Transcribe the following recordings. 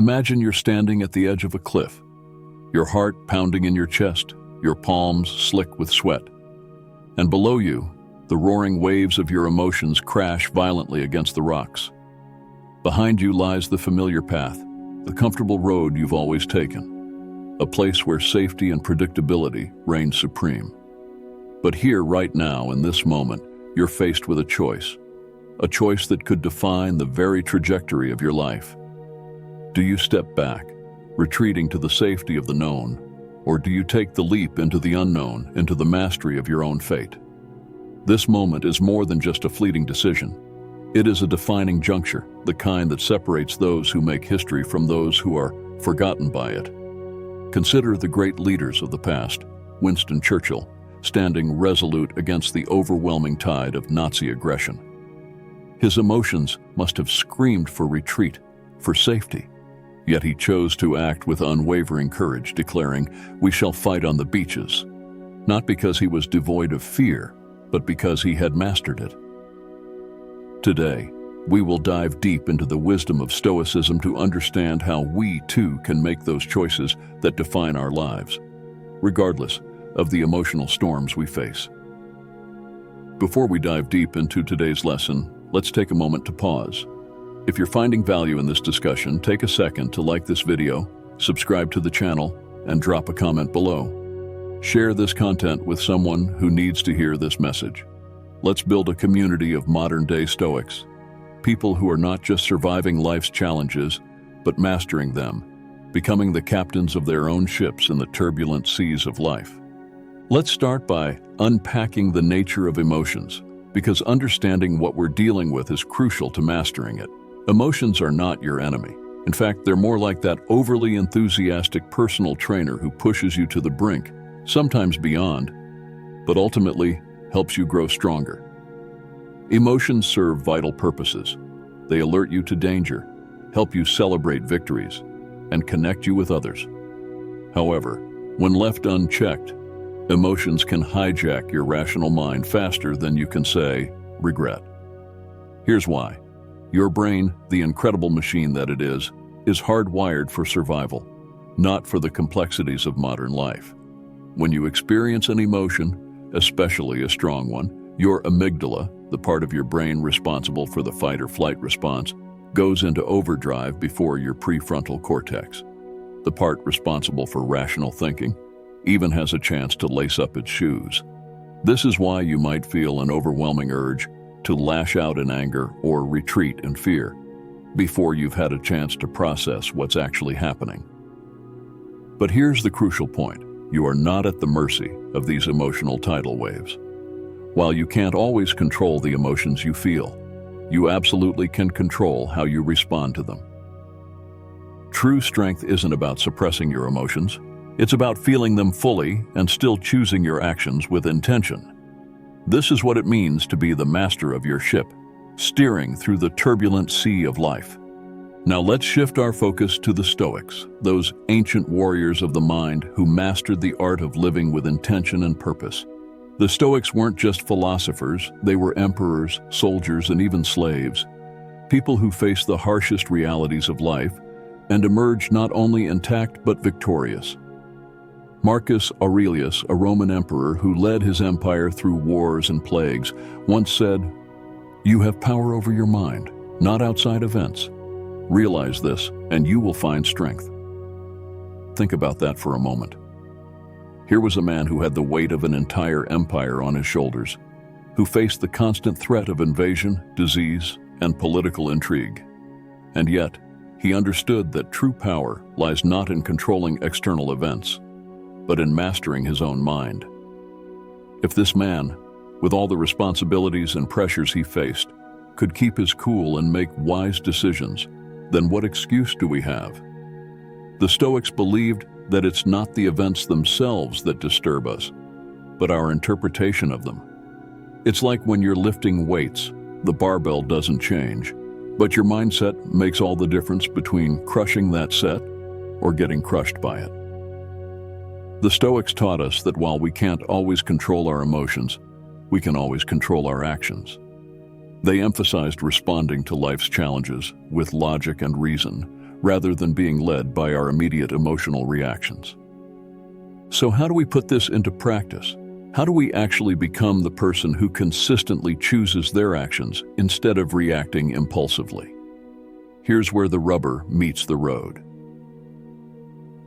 Imagine you're standing at the edge of a cliff, your heart pounding in your chest, your palms slick with sweat. And below you, the roaring waves of your emotions crash violently against the rocks. Behind you lies the familiar path, the comfortable road you've always taken, a place where safety and predictability reign supreme. But here, right now, in this moment, you're faced with a choice that could define the very trajectory of your life. Do you step back, retreating to the safety of the known, or do you take the leap into the unknown, into the mastery of your own fate? This moment is more than just a fleeting decision. It is a defining juncture, the kind that separates those who make history from those who are forgotten by it. Consider the great leaders of the past, Winston Churchill, standing resolute against the overwhelming tide of Nazi aggression. His emotions must have screamed for retreat, for safety. Yet he chose to act with unwavering courage, declaring, "We shall fight on the beaches," not because he was devoid of fear, but because he had mastered it. Today, we will dive deep into the wisdom of Stoicism to understand how we, too, can make those choices that define our lives, regardless of the emotional storms we face. Before we dive deep into today's lesson, let's take a moment to pause. If you're finding value in this discussion, take a second to like this video, subscribe to the channel, and drop a comment below. Share this content with someone who needs to hear this message. Let's build a community of modern-day Stoics, people who are not just surviving life's challenges, but mastering them, becoming the captains of their own ships in the turbulent seas of life. Let's start by unpacking the nature of emotions, because understanding what we're dealing with is crucial to mastering it. Emotions are not your enemy. In fact, they're more like that overly enthusiastic personal trainer who pushes you to the brink, sometimes beyond, but ultimately helps you grow stronger. Emotions serve vital purposes. They alert you to danger, help you celebrate victories, and connect you with others. However, when left unchecked, emotions can hijack your rational mind faster than you can say, regret. Here's why. Your brain, the incredible machine that it is hardwired for survival, not for the complexities of modern life. When you experience an emotion, especially a strong one, your amygdala, the part of your brain responsible for the fight or flight response, goes into overdrive before your prefrontal cortex. The part responsible for rational thinking even has a chance to lace up its shoes. This is why you might feel an overwhelming urge to lash out in anger or retreat in fear before you've had a chance to process what's actually happening. But here's the crucial point. You are not at the mercy of these emotional tidal waves. While you can't always control the emotions you feel, you absolutely can control how you respond to them. True strength isn't about suppressing your emotions. It's about feeling them fully and still choosing your actions with intention. This is what it means to be the master of your ship, steering through the turbulent sea of life. Now let's shift our focus to the Stoics, those ancient warriors of the mind who mastered the art of living with intention and purpose. The Stoics weren't just philosophers, they were emperors, soldiers, and even slaves, people who faced the harshest realities of life and emerged not only intact but victorious. Marcus Aurelius, a Roman emperor who led his empire through wars and plagues, once said, "You have power over your mind, not outside events. Realize this, and you will find strength." Think about that for a moment. Here was a man who had the weight of an entire empire on his shoulders, who faced the constant threat of invasion, disease, and political intrigue. And yet, he understood that true power lies not in controlling external events, but in mastering his own mind. If this man, with all the responsibilities and pressures he faced, could keep his cool and make wise decisions, then what excuse do we have? The Stoics believed that it's not the events themselves that disturb us, but our interpretation of them. It's like when you're lifting weights, the barbell doesn't change, but your mindset makes all the difference between crushing that set or getting crushed by it. The Stoics taught us that while we can't always control our emotions, we can always control our actions. They emphasized responding to life's challenges with logic and reason, rather than being led by our immediate emotional reactions. So how do we put this into practice? How do we actually become the person who consistently chooses their actions instead of reacting impulsively? Here's where the rubber meets the road.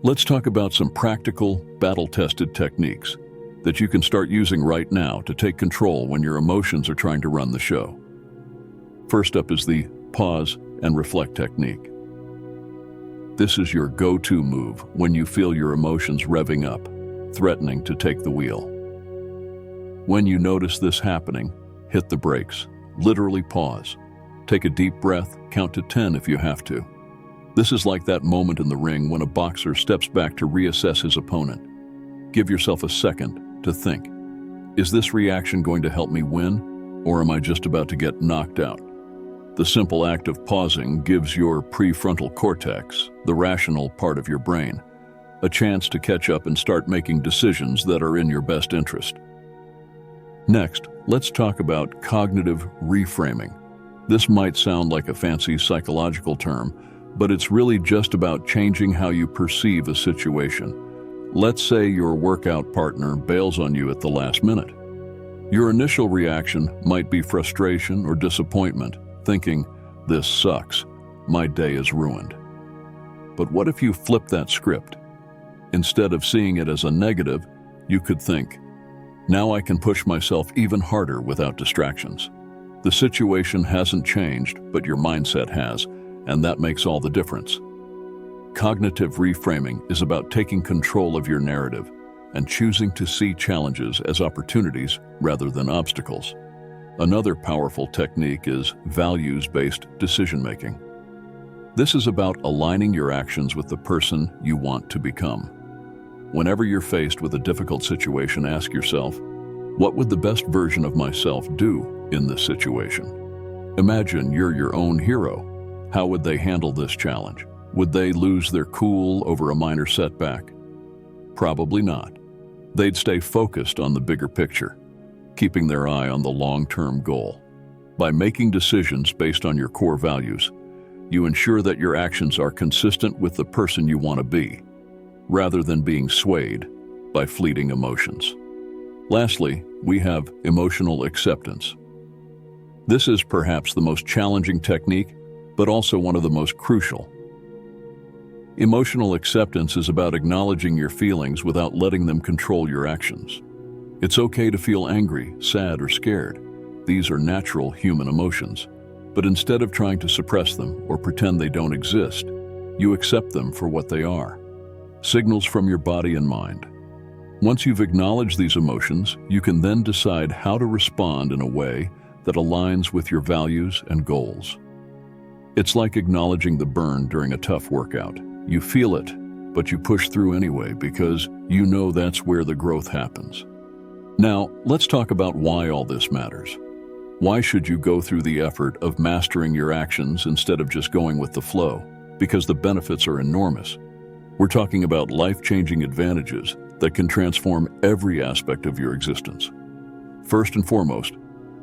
Let's talk about some practical, battle-tested techniques that you can start using right now to take control when your emotions are trying to run the show. First up is the pause and reflect technique. This is your go-to move when you feel your emotions revving up, threatening to take the wheel. When you notice this happening, hit the brakes. Literally pause. Take a deep breath, count to 10 if you have to. This is like that moment in the ring when a boxer steps back to reassess his opponent. Give yourself a second to think. Is this reaction going to help me win, or am I just about to get knocked out? The simple act of pausing gives your prefrontal cortex, the rational part of your brain, a chance to catch up and start making decisions that are in your best interest. Next, let's talk about cognitive reframing. This might sound like a fancy psychological term, but it's really just about changing how you perceive a situation. Let's say your workout partner bails on you at the last minute. Your initial reaction might be frustration or disappointment, thinking, "This sucks, my day is ruined." But what if you flip that script? Instead of seeing it as a negative, you could think, "Now I can push myself even harder without distractions." The situation hasn't changed, but your mindset has, and that makes all the difference. Cognitive reframing is about taking control of your narrative and choosing to see challenges as opportunities rather than obstacles. Another powerful technique is values-based decision-making. This is about aligning your actions with the person you want to become. Whenever you're faced with a difficult situation, ask yourself, what would the best version of myself do in this situation? Imagine you're your own hero. How would they handle this challenge? Would they lose their cool over a minor setback? Probably not. They'd stay focused on the bigger picture, keeping their eye on the long-term goal. By making decisions based on your core values, you ensure that your actions are consistent with the person you want to be, rather than being swayed by fleeting emotions. Lastly, we have emotional acceptance. This is perhaps the most challenging technique, but also one of the most crucial. Emotional acceptance is about acknowledging your feelings without letting them control your actions. It's okay to feel angry, sad, or scared. These are natural human emotions. But instead of trying to suppress them or pretend they don't exist, you accept them for what they are. Signals from your body and mind. Once you've acknowledged these emotions, you can then decide how to respond in a way that aligns with your values and goals. It's like acknowledging the burn during a tough workout. You feel it, but you push through anyway because you know that's where the growth happens. Now, let's talk about why all this matters. Why should you go through the effort of mastering your actions instead of just going with the flow? Because the benefits are enormous. We're talking about life-changing advantages that can transform every aspect of your existence. First and foremost,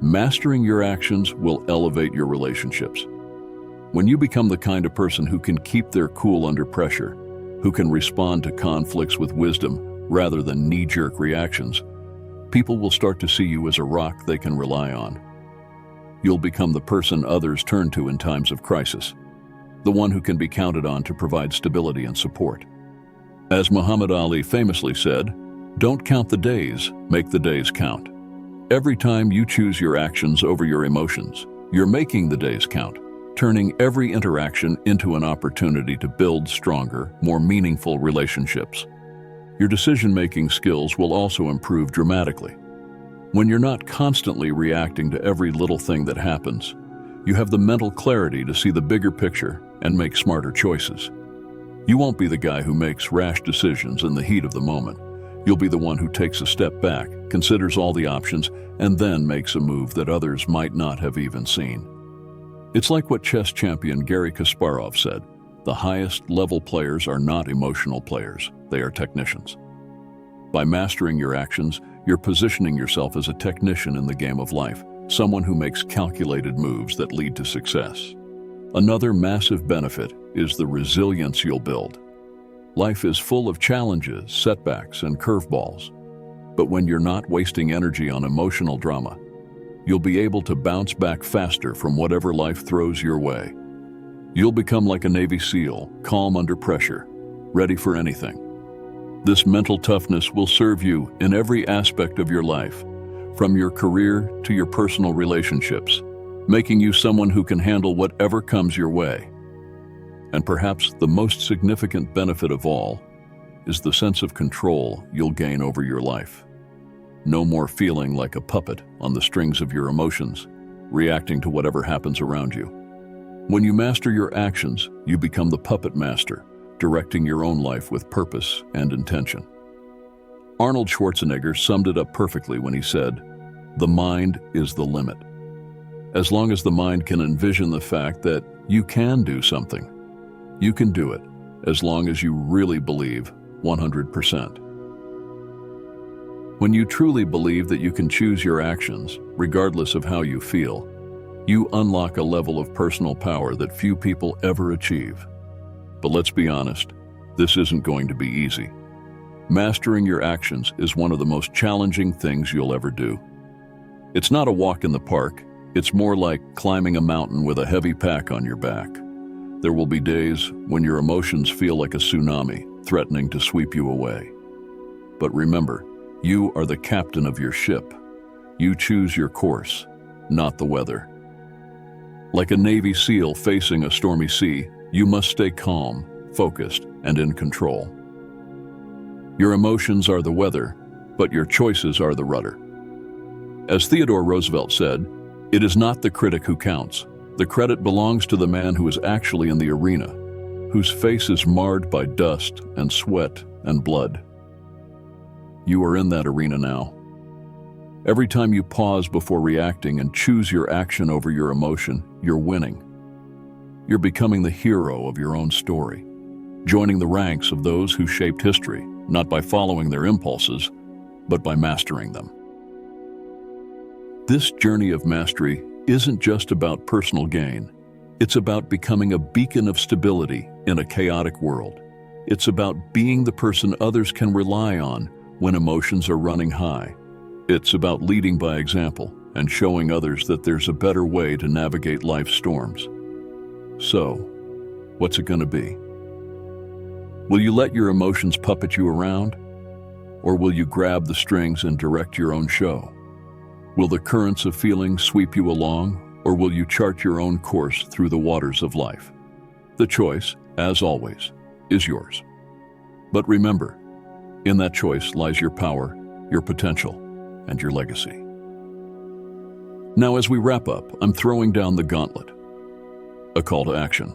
mastering your actions will elevate your relationships. When you become the kind of person who can keep their cool under pressure, who can respond to conflicts with wisdom rather than knee-jerk reactions, people will start to see you as a rock they can rely on. You'll become the person others turn to in times of crisis, the one who can be counted on to provide stability and support. As Muhammad Ali famously said, "Don't count the days, make the days count." Every time you choose your actions over your emotions, you're making the days count, turning every interaction into an opportunity to build stronger, more meaningful relationships. Your decision-making skills will also improve dramatically. When you're not constantly reacting to every little thing that happens, you have the mental clarity to see the bigger picture and make smarter choices. You won't be the guy who makes rash decisions in the heat of the moment. You'll be the one who takes a step back, considers all the options, and then makes a move that others might not have even seen. It's like what chess champion Garry Kasparov said, "The highest level players are not emotional players, they are technicians." By mastering your actions, you're positioning yourself as a technician in the game of life, someone who makes calculated moves that lead to success. Another massive benefit is the resilience you'll build. Life is full of challenges, setbacks, and curveballs. But when you're not wasting energy on emotional drama, you'll be able to bounce back faster from whatever life throws your way. You'll become like a Navy SEAL, calm under pressure, ready for anything. This mental toughness will serve you in every aspect of your life, from your career to your personal relationships, making you someone who can handle whatever comes your way. And perhaps the most significant benefit of all is the sense of control you'll gain over your life. No more feeling like a puppet on the strings of your emotions, reacting to whatever happens around you. When you master your actions, you become the puppet master, directing your own life with purpose and intention. Arnold Schwarzenegger summed it up perfectly when he said, "The mind is the limit." As long as the mind can envision the fact that you can do something, you can do it, as long as you really believe 100%. When you truly believe that you can choose your actions, regardless of how you feel, you unlock a level of personal power that few people ever achieve. But let's be honest, this isn't going to be easy. Mastering your actions is one of the most challenging things you'll ever do. It's not a walk in the park, it's more like climbing a mountain with a heavy pack on your back. There will be days when your emotions feel like a tsunami, threatening to sweep you away. But remember, you are the captain of your ship. You choose your course, not the weather. Like a Navy SEAL facing a stormy sea, you must stay calm, focused, and in control. Your emotions are the weather, but your choices are the rudder. As Theodore Roosevelt said, "It is not the critic who counts. The credit belongs to the man who is actually in the arena, whose face is marred by dust and sweat and blood." You are in that arena now. Every time you pause before reacting and choose your action over your emotion, you're winning. You're becoming the hero of your own story, joining the ranks of those who shaped history, not by following their impulses, but by mastering them. This journey of mastery isn't just about personal gain. It's about becoming a beacon of stability in a chaotic world. It's about being the person others can rely on when emotions are running high. It's about leading by example and showing others that there's a better way to navigate life's storms. So, what's it going to be? Will you let your emotions puppet you around? Or will you grab the strings and direct your own show? Will the currents of feelings sweep you along, or will you chart your own course through the waters of life? The choice, as always, is yours. But remember, in that choice lies your power, your potential, and your legacy. Now, as we wrap up, I'm throwing down the gauntlet. A call to action.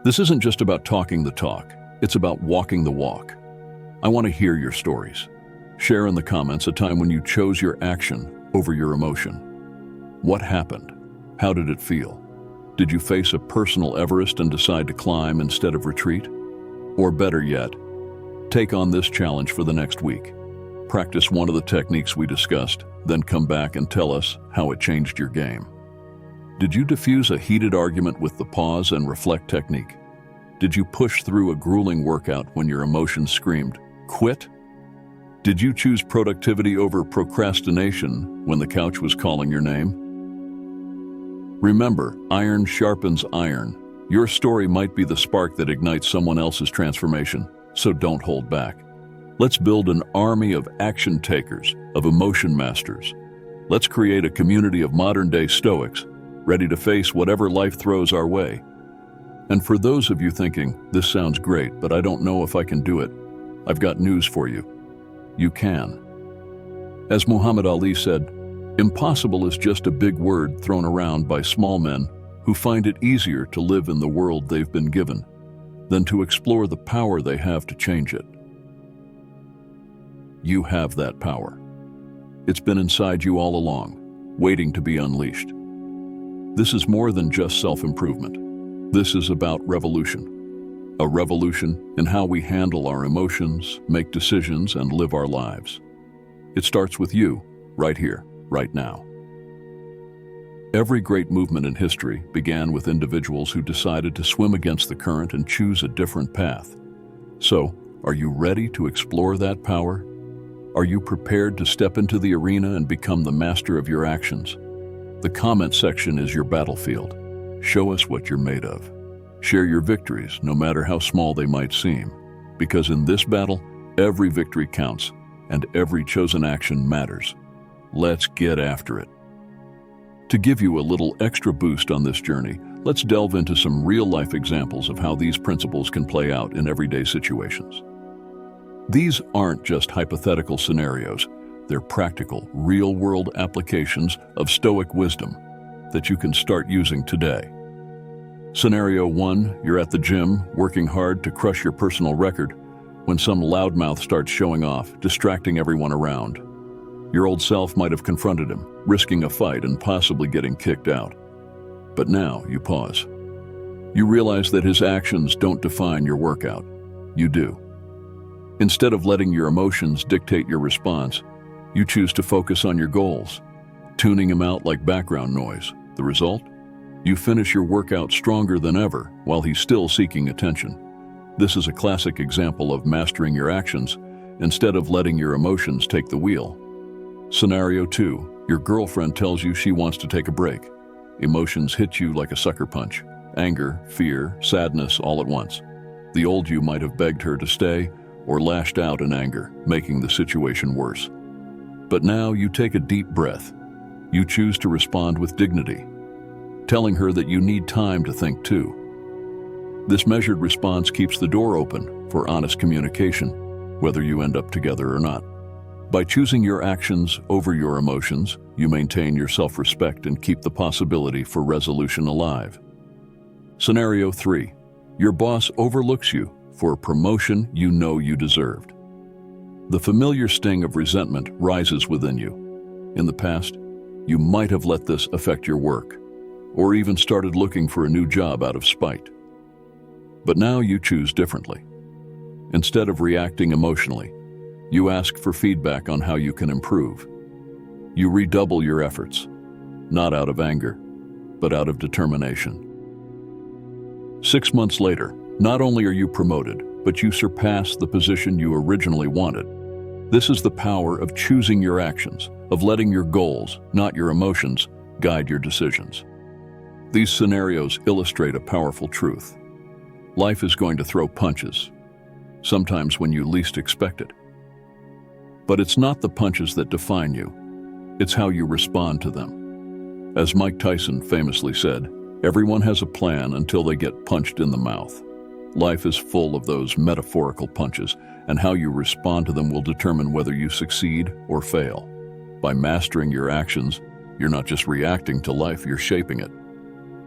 This isn't just about talking the talk, it's about walking the walk. I want to hear your stories. Share in the comments a time when you chose your action over your emotion. What happened? How did it feel? Did you face a personal Everest and decide to climb instead of retreat? Or better yet, take on this challenge for the next week. Practice one of the techniques we discussed, then come back and tell us how it changed your game. Did you diffuse a heated argument with the pause and reflect technique? Did you push through a grueling workout when your emotions screamed, "Quit"? Did you choose productivity over procrastination when the couch was calling your name? Remember, iron sharpens iron. Your story might be the spark that ignites someone else's transformation, so don't hold back. Let's build an army of action takers, of emotion masters. Let's create a community of modern-day Stoics, ready to face whatever life throws our way. And for those of you thinking, "This sounds great, but I don't know if I can do it," I've got news for you. You can. As Muhammad Ali said, "Impossible is just a big word thrown around by small men who find it easier to live in the world they've been given than to explore the power they have to change it." You have that power. It's been inside you all along, waiting to be unleashed. This is more than just self-improvement. This is about revolution. A revolution in how we handle our emotions, make decisions, and live our lives. It starts with you, right here, right now. Every great movement in history began with individuals who decided to swim against the current and choose a different path. So, are you ready to explore that power? Are you prepared to step into the arena and become the master of your actions? The comment section is your battlefield. Show us what you're made of. Share your victories, no matter how small they might seem. Because in this battle, every victory counts, and every chosen action matters. Let's get after it. To give you a little extra boost on this journey, let's delve into some real-life examples of how these principles can play out in everyday situations. These aren't just hypothetical scenarios. They're practical, real-world applications of Stoic wisdom that you can start using today. Scenario 1, you're at the gym, working hard to crush your personal record, when some loudmouth starts showing off, distracting everyone around. Your old self might have confronted him, risking a fight and possibly getting kicked out. But now you pause. You realize that his actions don't define your workout. You do. Instead of letting your emotions dictate your response, you choose to focus on your goals, tuning him out like background noise. The result? You finish your workout stronger than ever while he's still seeking attention. This is a classic example of mastering your actions instead of letting your emotions take the wheel. Scenario 2, your girlfriend tells you she wants to take a break. Emotions hit you like a sucker punch. Anger, fear, sadness all at once. The old you might have begged her to stay or lashed out in anger, making the situation worse. But now you take a deep breath. You choose to respond with dignity, telling her that you need time to think too. This measured response keeps the door open for honest communication, whether you end up together or not. By choosing your actions over your emotions, you maintain your self-respect and keep the possibility for resolution alive. Scenario 3, your boss overlooks you for a promotion you know you deserved. The familiar sting of resentment rises within you. In the past, you might have let this affect your work, or even started looking for a new job out of spite. But now you choose differently. Instead of reacting emotionally, you ask for feedback on how you can improve. You redouble your efforts, not out of anger, but out of determination. 6 months later, not only are you promoted, but you surpass the position you originally wanted. This is the power of choosing your actions, of letting your goals, not your emotions, guide your decisions. These scenarios illustrate a powerful truth. Life is going to throw punches, sometimes when you least expect it. But it's not the punches that define you, it's how you respond to them. As Mike Tyson famously said, everyone has a plan until they get punched in the mouth. Life is full of those metaphorical punches, and how you respond to them will determine whether you succeed or fail. By mastering your actions, you're not just reacting to life, you're shaping it.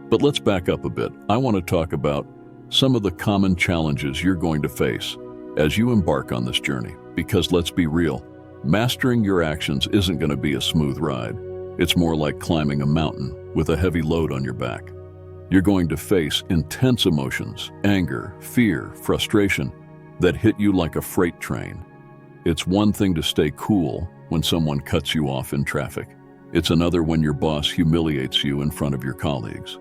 But let's back up a bit. I want to talk about some of the common challenges you're going to face as you embark on this journey. Because let's be real, mastering your actions isn't going to be a smooth ride. It's more like climbing a mountain with a heavy load on your back. You're going to face intense emotions, anger, fear, frustration that hit you like a freight train. It's one thing to stay cool when someone cuts you off in traffic. It's another when your boss humiliates you in front of your colleagues.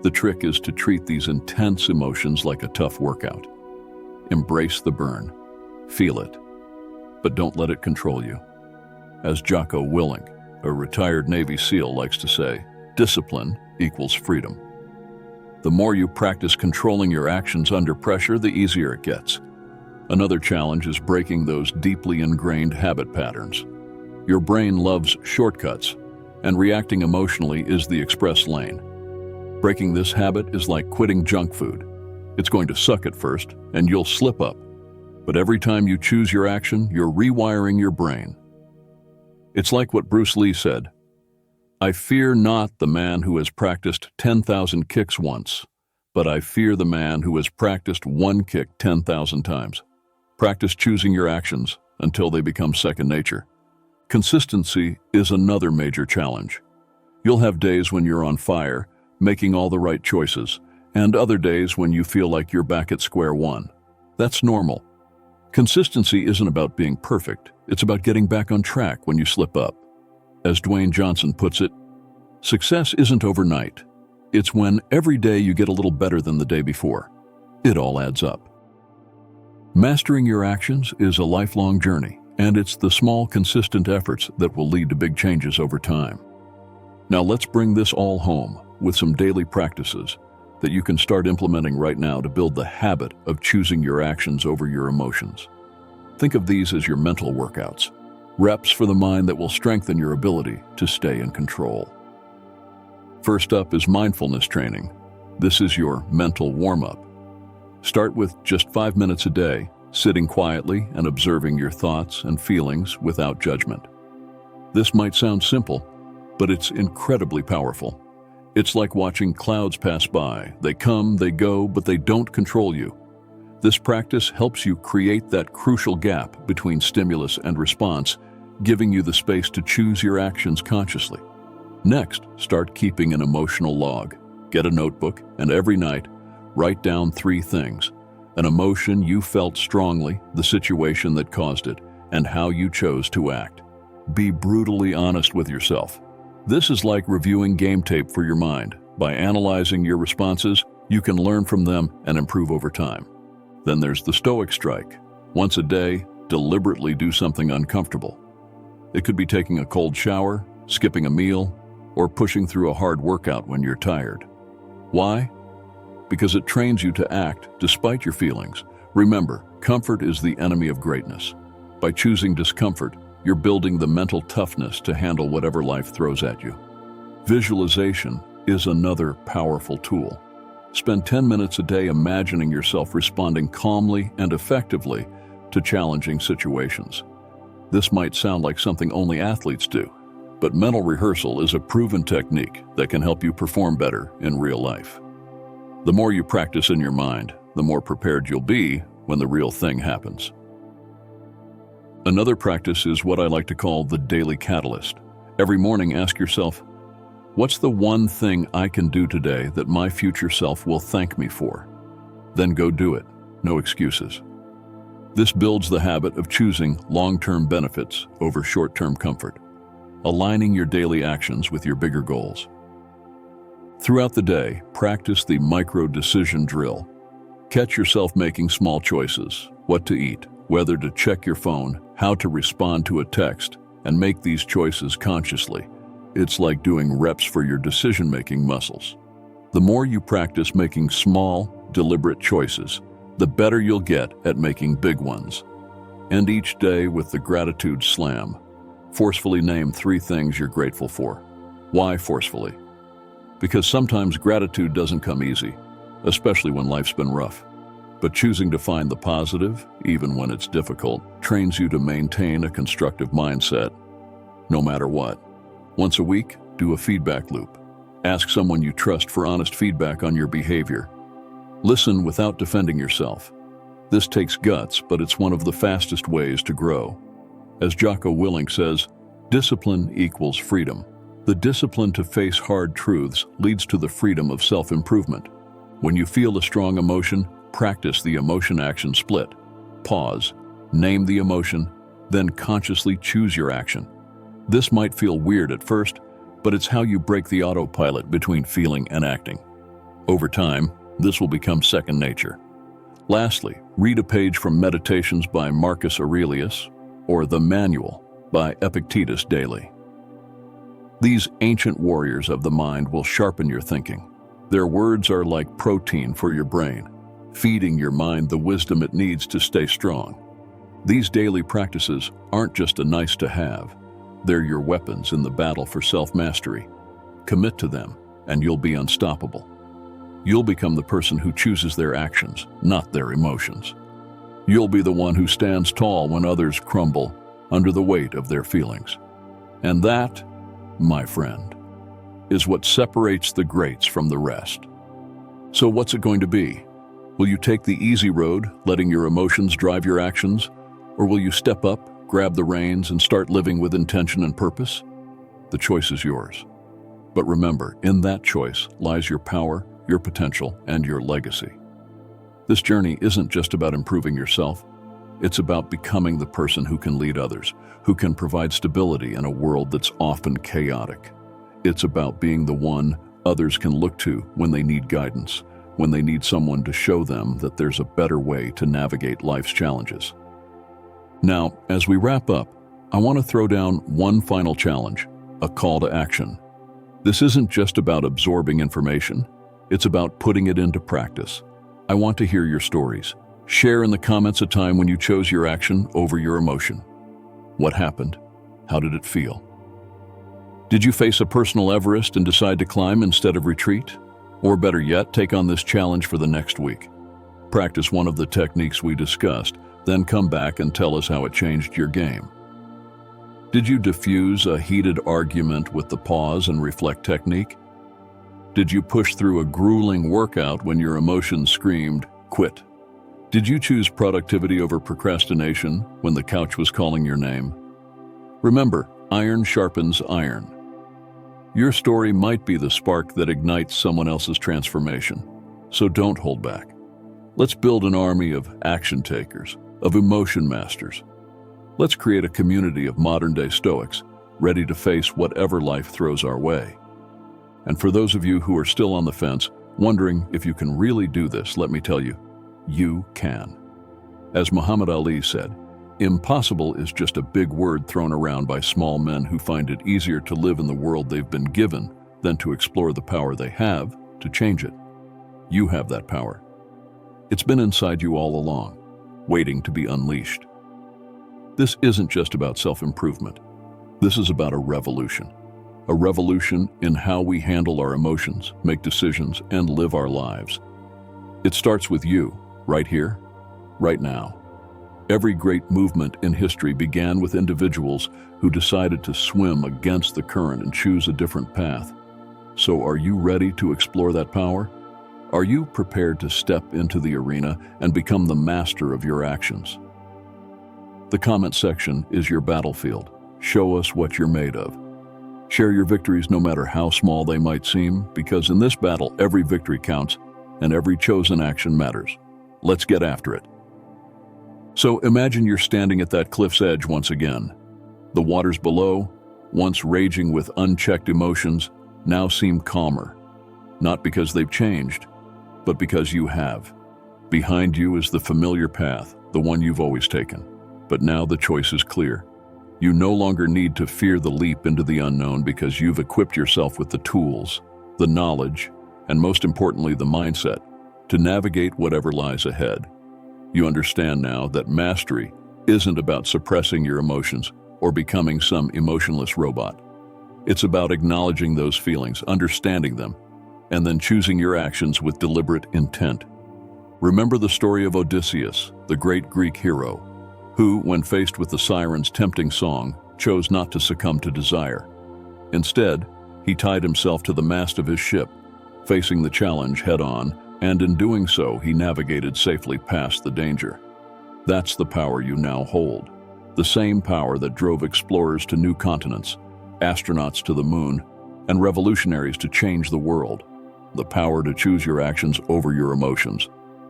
The trick is to treat these intense emotions like a tough workout. Embrace the burn. Feel it. But don't let it control you. As Jocko Willink, a retired Navy SEAL, likes to say, discipline equals freedom. The more you practice controlling your actions under pressure, the easier it gets. Another challenge is breaking those deeply ingrained habit patterns. Your brain loves shortcuts, and reacting emotionally is the express lane. Breaking this habit is like quitting junk food. It's going to suck at first, and you'll slip up. But every time you choose your action, you're rewiring your brain. It's like what Bruce Lee said, "I fear not the man who has practiced 10,000 kicks once, but I fear the man who has practiced one kick 10,000 times." Practice choosing your actions until they become second nature. Consistency is another major challenge. You'll have days when you're on fire, making all the right choices, and other days when you feel like you're back at square one. That's normal. Consistency isn't about being perfect, it's about getting back on track when you slip up. As Dwayne Johnson puts it, Success isn't overnight. It's when every day you get a little better than the day before. It all adds up. Mastering your actions is a lifelong journey, and it's the small, consistent efforts that will lead to big changes over time. Now let's bring this all home with some daily practices that you can start implementing right now to build the habit of choosing your actions over your emotions. Think of these as your mental workouts, reps for the mind that will strengthen your ability to stay in control. First up is mindfulness training. This is your mental warm-up. Start with just 5 minutes a day, sitting quietly and observing your thoughts and feelings without judgment. This might sound simple, but it's incredibly powerful. It's like watching clouds pass by. They come, they go, but they don't control you. This practice helps you create that crucial gap between stimulus and response, giving you the space to choose your actions consciously. Next, start keeping an emotional log. Get a notebook, and every night, write down 3 things: an emotion you felt strongly, the situation that caused it, and how you chose to act. Be brutally honest with yourself. This is like reviewing game tape for your mind. By analyzing your responses, you can learn from them and improve over time. Then there's the Stoic strike. Once a day, deliberately do something uncomfortable. It could be taking a cold shower, skipping a meal, or pushing through a hard workout when you're tired. Why? Because it trains you to act despite your feelings. Remember, comfort is the enemy of greatness. By choosing discomfort, you're building the mental toughness to handle whatever life throws at you. Visualization is another powerful tool. Spend 10 minutes a day imagining yourself responding calmly and effectively to challenging situations. This might sound like something only athletes do, but mental rehearsal is a proven technique that can help you perform better in real life. The more you practice in your mind, the more prepared you'll be when the real thing happens. Another practice is what I like to call the daily catalyst. Every morning, ask yourself, what's the one thing I can do today that my future self will thank me for? Then go do it. No excuses. This builds the habit of choosing long-term benefits over short-term comfort, aligning your daily actions with your bigger goals. Throughout the day, practice the micro-decision drill. Catch yourself making small choices: what to eat, whether to check your phone, how to respond to a text, and make these choices consciously. It's like doing reps for your decision-making muscles. The more you practice making small, deliberate choices, the better you'll get at making big ones. End each day with the gratitude slam. Forcefully name 3 things you're grateful for. Why forcefully? Because sometimes gratitude doesn't come easy, especially when life's been rough. But choosing to find the positive, even when it's difficult, trains you to maintain a constructive mindset, no matter what. Once a week, do a feedback loop. Ask someone you trust for honest feedback on your behavior. Listen without defending yourself. This takes guts, but it's one of the fastest ways to grow. As Jocko Willink says, discipline equals freedom. The discipline to face hard truths leads to the freedom of self-improvement. When you feel a strong emotion, practice the emotion-action split. Pause, name the emotion, then consciously choose your action. This might feel weird at first, but it's how you break the autopilot between feeling and acting. Over time, this will become second nature. Lastly, read a page from Meditations by Marcus Aurelius or The Manual by Epictetus daily. These ancient warriors of the mind will sharpen your thinking. Their words are like protein for your brain, feeding your mind the wisdom it needs to stay strong. These daily practices aren't just a nice to have. They're your weapons in the battle for self-mastery. Commit to them, and you'll be unstoppable. You'll become the person who chooses their actions, not their emotions. You'll be the one who stands tall when others crumble under the weight of their feelings. And that, my friend, is what separates the greats from the rest. So what's it going to be? Will you take the easy road, letting your emotions drive your actions? Or will you step up, grab the reins, and start living with intention and purpose? The choice is yours. But remember, in that choice lies your power, your potential, and your legacy. This journey isn't just about improving yourself. It's about becoming the person who can lead others, who can provide stability in a world that's often chaotic. It's about being the one others can look to when they need guidance, when they need someone to show them that there's a better way to navigate life's challenges. Now, as we wrap up, I want to throw down one final challenge, a call to action. This isn't just about absorbing information, it's about putting it into practice. I want to hear your stories. Share in the comments a time when you chose your action over your emotion. What happened? How did it feel? Did you face a personal Everest and decide to climb instead of retreat? Or better yet, take on this challenge for the next week. Practice one of the techniques we discussed, then come back and tell us how it changed your game. Did you diffuse a heated argument with the pause and reflect technique? Did you push through a grueling workout when your emotions screamed, quit? Did you choose productivity over procrastination when the couch was calling your name? Remember, iron sharpens iron. Your story might be the spark that ignites someone else's transformation, so don't hold back. Let's build an army of action takers, of emotion masters. Let's create a community of modern-day Stoics, ready to face whatever life throws our way. And for those of you who are still on the fence, wondering if you can really do this, let me tell you, you can. As Muhammad Ali said, impossible is just a big word thrown around by small men who find it easier to live in the world they've been given than to explore the power they have to change it. You have that power. It's been inside you all along, waiting to be unleashed. This isn't just about self-improvement. This is about a revolution in how we handle our emotions, make decisions, and live our lives. It starts with you, right here, right now. Every great movement in history began with individuals who decided to swim against the current and choose a different path. So are you ready to explore that power? Are you prepared to step into the arena and become the master of your actions? The comment section is your battlefield. Show us what you're made of. Share your victories no matter how small they might seem, because in this battle, every victory counts and every chosen action matters. Let's get after it. So imagine you're standing at that cliff's edge once again. The waters below, once raging with unchecked emotions, now seem calmer. Not because they've changed, but because you have. Behind you is the familiar path, the one you've always taken. But now the choice is clear. You no longer need to fear the leap into the unknown because you've equipped yourself with the tools, the knowledge, and most importantly, the mindset to navigate whatever lies ahead. You understand now that mastery isn't about suppressing your emotions or becoming some emotionless robot. It's about acknowledging those feelings, understanding them, and then choosing your actions with deliberate intent. Remember the story of Odysseus, the great Greek hero, who, when faced with the siren's tempting song, chose not to succumb to desire. Instead, he tied himself to the mast of his ship, facing the challenge head-on, and in doing so, he navigated safely past the danger. That's the power you now hold. The same power that drove explorers to new continents, astronauts to the moon, and revolutionaries to change the world. The power to choose your actions over your emotions,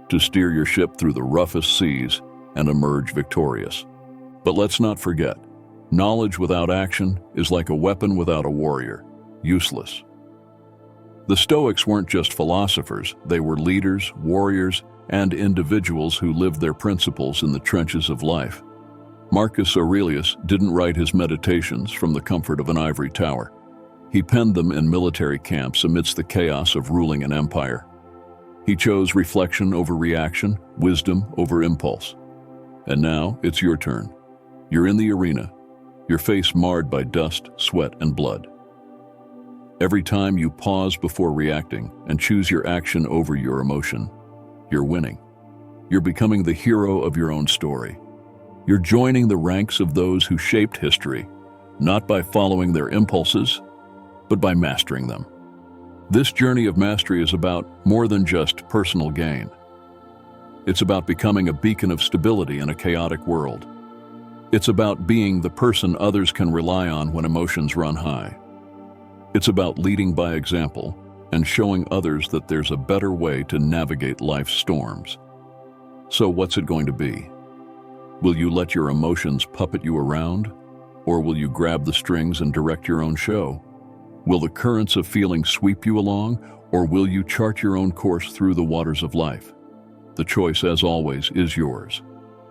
to steer your ship through the roughest seas and emerge victorious. But let's not forget, knowledge without action is like a weapon without a warrior, useless. The Stoics weren't just philosophers, they were leaders, warriors, and individuals who lived their principles in the trenches of life. Marcus Aurelius didn't write his meditations from the comfort of an ivory tower. He penned them in military camps amidst the chaos of ruling an empire. He chose reflection over reaction, wisdom over impulse. And now it's your turn. You're in the arena, your face marred by dust, sweat, and blood. Every time you pause before reacting and choose your action over your emotion, you're winning. You're becoming the hero of your own story. You're joining the ranks of those who shaped history, not by following their impulses, but by mastering them. This journey of mastery is about more than just personal gain. It's about becoming a beacon of stability in a chaotic world. It's about being the person others can rely on when emotions run high. It's about leading by example and showing others that there's a better way to navigate life's storms. So what's it going to be? Will you let your emotions puppet you around, or will you grab the strings and direct your own show? Will the currents of feeling sweep you along, or will you chart your own course through the waters of life? The choice, as always, is yours.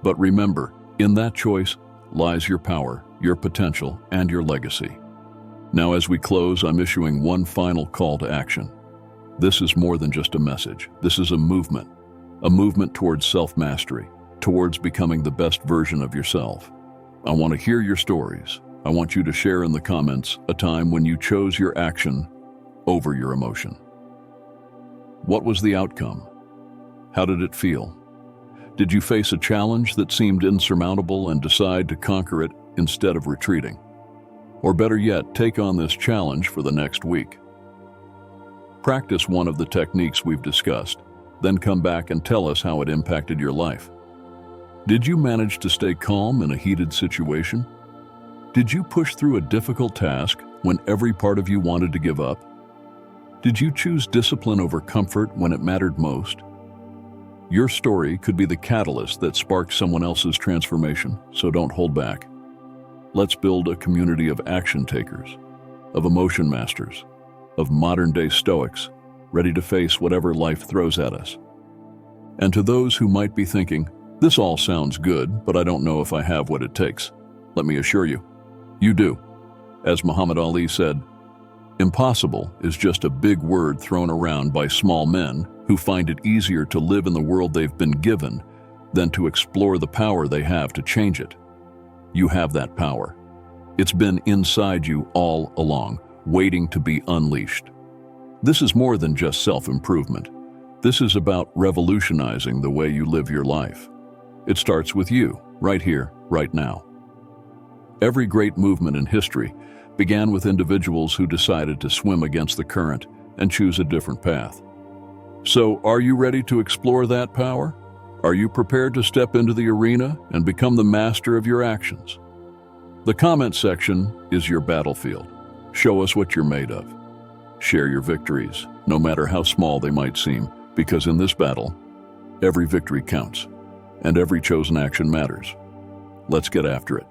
But remember, in that choice lies your power, your potential, and your legacy. Now, as we close, I'm issuing one final call to action. This is more than just a message. This is a movement towards self-mastery, towards becoming the best version of yourself. I want to hear your stories. I want you to share in the comments a time when you chose your action over your emotion. What was the outcome? How did it feel? Did you face a challenge that seemed insurmountable and decide to conquer it instead of retreating? Or better yet, take on this challenge for the next week. Practice one of the techniques we've discussed, then come back and tell us how it impacted your life. Did you manage to stay calm in a heated situation? Did you push through a difficult task when every part of you wanted to give up? Did you choose discipline over comfort when it mattered most? Your story could be the catalyst that sparks someone else's transformation, so don't hold back. Let's build a community of action takers, of emotion masters, of modern-day Stoics, ready to face whatever life throws at us. And to those who might be thinking, this all sounds good, but I don't know if I have what it takes, let me assure you, you do. As Muhammad Ali said, impossible is just a big word thrown around by small men who find it easier to live in the world they've been given than to explore the power they have to change it. You have that power. It's been inside you all along, waiting to be unleashed. This is more than just self-improvement. This is about revolutionizing the way you live your life. It starts with you, right here, right now. Every great movement in history began with individuals who decided to swim against the current and choose a different path. So, are you ready to explore that power? Are you prepared to step into the arena and become the master of your actions? The comment section is your battlefield. Show us what you're made of. Share your victories, no matter how small they might seem, because in this battle, every victory counts, and every chosen action matters. Let's get after it.